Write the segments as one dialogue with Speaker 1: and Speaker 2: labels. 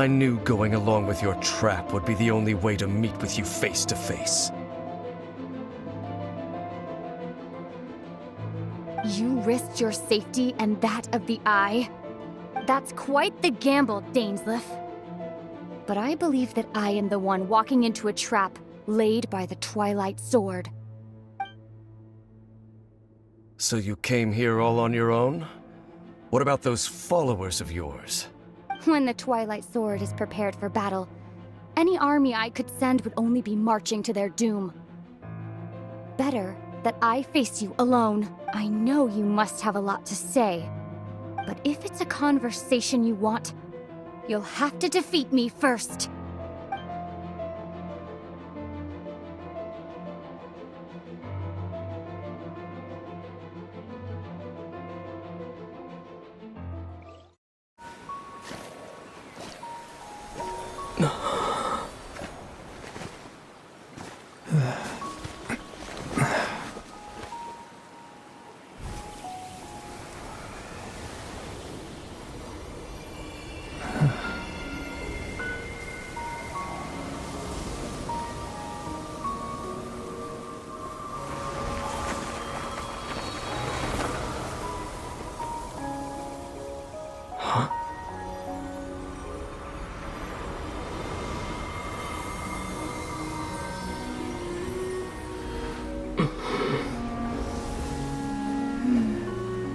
Speaker 1: I knew going along with your trap would be the only way to meet with you face to face.
Speaker 2: You risked your safety and that of the Eye? That's quite the gamble, Dainsleif. But I believe that I am the one walking into a trap laid by the Twilight Sword.
Speaker 1: So you came here all on your own? What about those followers of yours?
Speaker 2: When the Twilight Sword is prepared for battle, any army I could send would only be marching to their doom. Better that I face you alone. I know you must have a lot to say, but if it's a conversation you want, you'll have to defeat me first.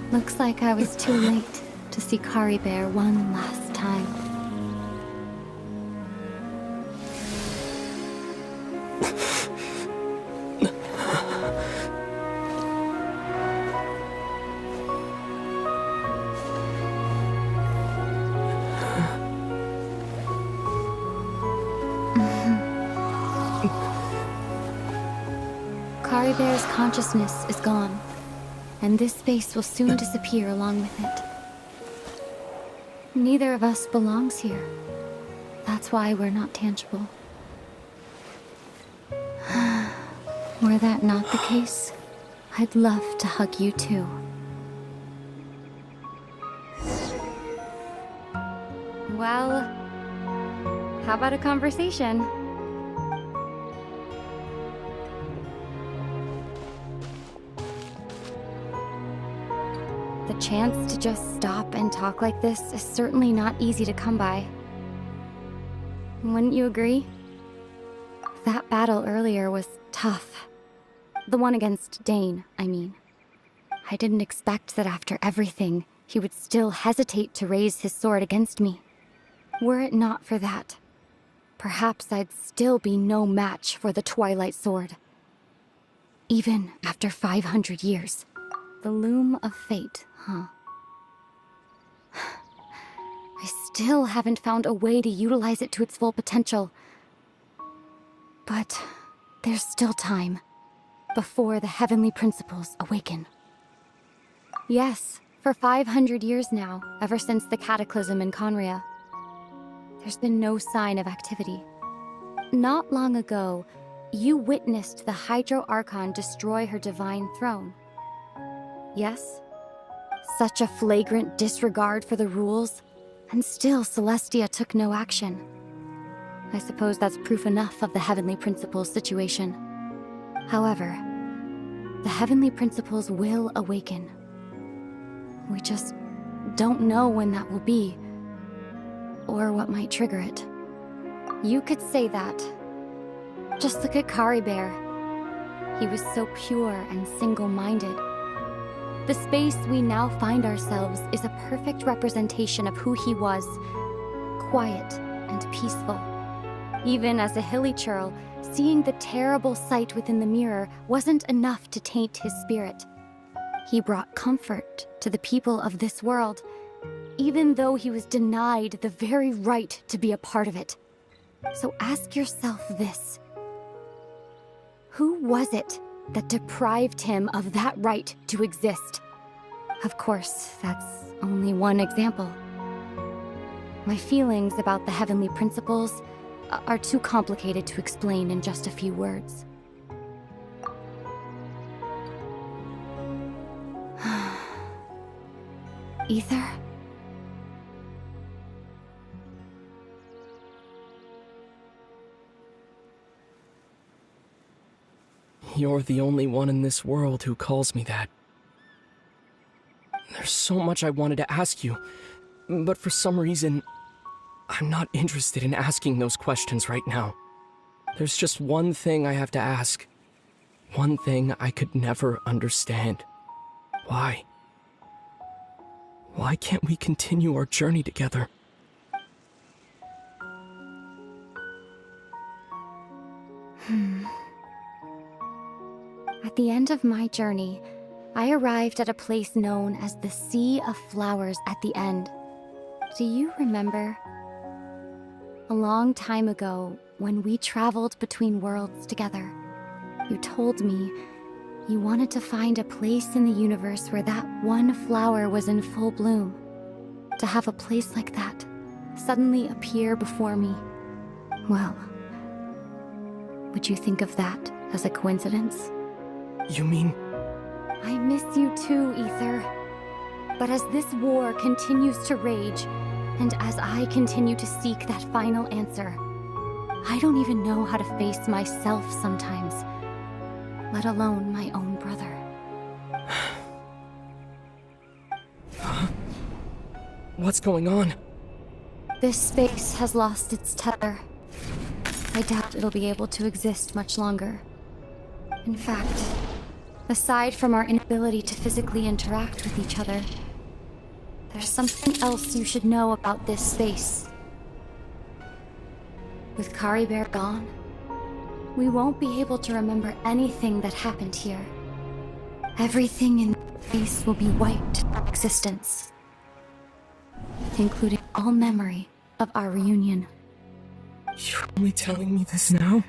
Speaker 2: Looks like I was too late to see Caribert one last time. Caribert's consciousness is gone, and this space will soon disappear along with it. Neither of us belongs here. That's why we're not tangible. Were that not the case, I'd love to hug you too. Well, how about a conversation? The chance to just stop and talk like this is certainly not easy to come by. Wouldn't you agree? That battle earlier was tough. The one against Dain, I mean. I didn't expect that after everything, he would still hesitate to raise his sword against me. Were it not for that, perhaps I'd still be no match for the Twilight Sword. Even after 500 years. The loom of fate, huh? I still haven't found a way to utilize it to its full potential. But there's still time, before the heavenly principles awaken. Yes, for 500 years now, ever since the cataclysm in Conria, there's been no sign of activity. Not long ago, you witnessed the Hydro Archon destroy her divine throne. Yes? Such a flagrant disregard for the rules, and still Celestia took no action. I suppose that's proof enough of the Heavenly Principles situation. However, the Heavenly Principles will awaken. We just don't know when that will be, or what might trigger it. You could say that. Just look at Caribert. He was so pure and single-minded. The space we now find ourselves is a perfect representation of who he was. Quiet and peaceful. Even as a hilly churl, seeing the terrible sight within the mirror wasn't enough to taint his spirit. He brought comfort to the people of this world, even though he was denied the very right to be a part of it. So ask yourself this. Who was it that deprived him of that right to exist? Of course, that's only one example. My feelings about the Heavenly Principles are too complicated to explain in just a few words. Ether?
Speaker 3: You're the only one in this world who calls me that. There's so much I wanted to ask you, but for some reason, I'm not interested in asking those questions right now. There's just one thing I have to ask. One thing I could never understand. Why? Why can't we continue our journey together?
Speaker 2: At the end of my journey, I arrived at a place known as the Sea of Flowers at the end. Do you remember? A long time ago, when we traveled between worlds together, you told me you wanted to find a place in the universe where that one flower was in full bloom. To have a place like that suddenly appear before me. Well, would you think of that as a coincidence?
Speaker 3: You mean...
Speaker 2: I miss you too, Ether. But as this war continues to rage, and as I continue to seek that final answer, I don't even know how to face myself sometimes, let alone my own brother.
Speaker 3: What's going on?
Speaker 2: This space has lost its tether. I doubt it'll be able to exist much longer. In fact, aside from our inability to physically interact with each other, there's something else you should know about this space. With Caribert gone, we won't be able to remember anything that happened here. Everything in space will be wiped from existence, including all memory of our reunion.
Speaker 3: You're only telling me this now?